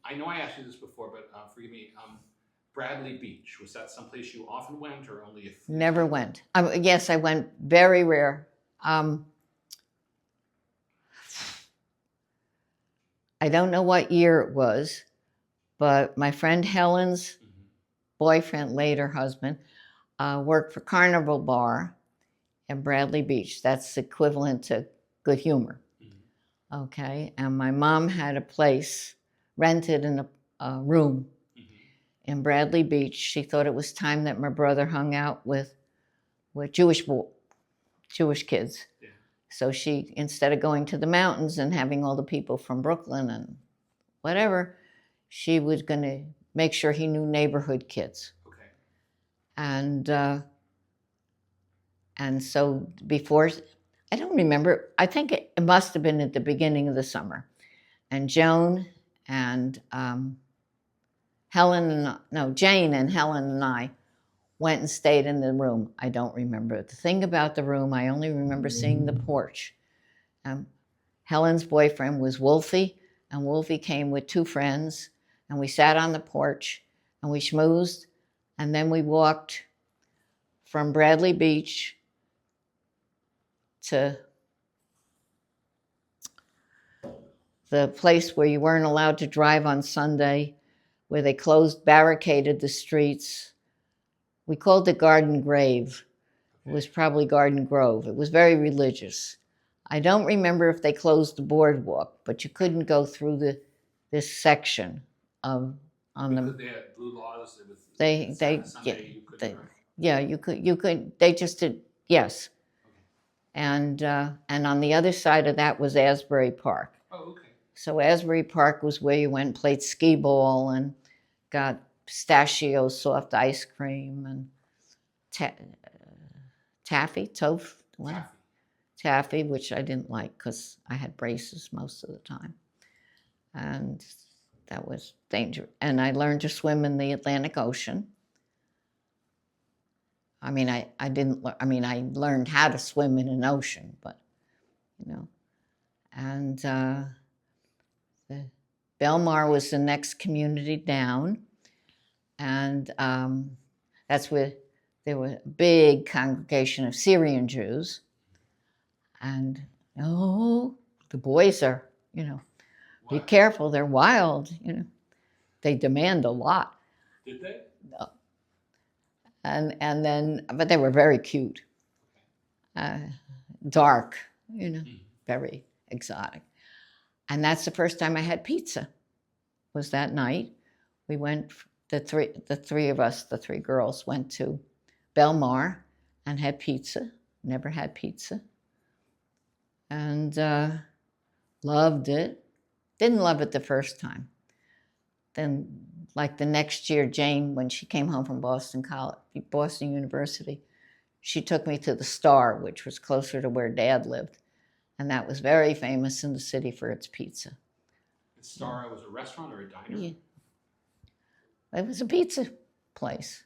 I know I asked you this before, but forgive me. Bradley Beach, was that someplace you often went, or only if? Never went. Yes, I went very rare. I don't know what year it was, but my friend Helen's boyfriend, later husband, worked for Carnival Bar in Bradley Beach. That's equivalent to Good Humor. Okay, and my mom had a place rented in a room in Bradley Beach. She thought it was time that my brother hung out with Jewish kids. Yeah. So she, instead of going to the mountains and having all the people from Brooklyn and whatever, she was going to make sure he knew neighborhood kids. Okay. And so before, I don't remember, I think it must have been at the beginning of the summer. And Jane and Jane and Helen and I went and stayed in the room. I don't remember the thing about the room. I only remember seeing the porch. Helen's boyfriend was Wolfie, and Wolfie came with two friends, and we sat on the porch, and we schmoozed, and then we walked from Bradley Beach to the place where you weren't allowed to drive on Sunday, where they barricaded the streets. We called it Garden Grave. It was probably Garden Grove. It was very religious. I don't remember if they closed the boardwalk, but you couldn't go through this section on because they had blue laws. You could. They just did, yes. Okay. And on the other side of that was Asbury Park. Oh, okay. So Asbury Park was where you went and played skee ball and got pistachio soft ice cream and taffy, which I didn't like because I had braces most of the time. And that was dangerous. And I learned to swim in the Atlantic Ocean. I mean, I learned how to swim in an ocean, but, And the Belmar was the next community down. And that's where there was a big congregation of Syrian Jews. And, the boys are, be careful, they're wild, They demand a lot. Did they? No. But they were very cute. Dark, very exotic. And that's the first time I had pizza, was that night. We went, the three of us, the three girls, went to Belmar and had pizza. Never had pizza. And loved it. Didn't love it the first time. Then, like the next year, Jane, when she came home from Boston University, she took me to the Star, which was closer to where Dad lived. And that was very famous in the city for its pizza. The Star was a restaurant or a diner? Yeah. It was a pizza place.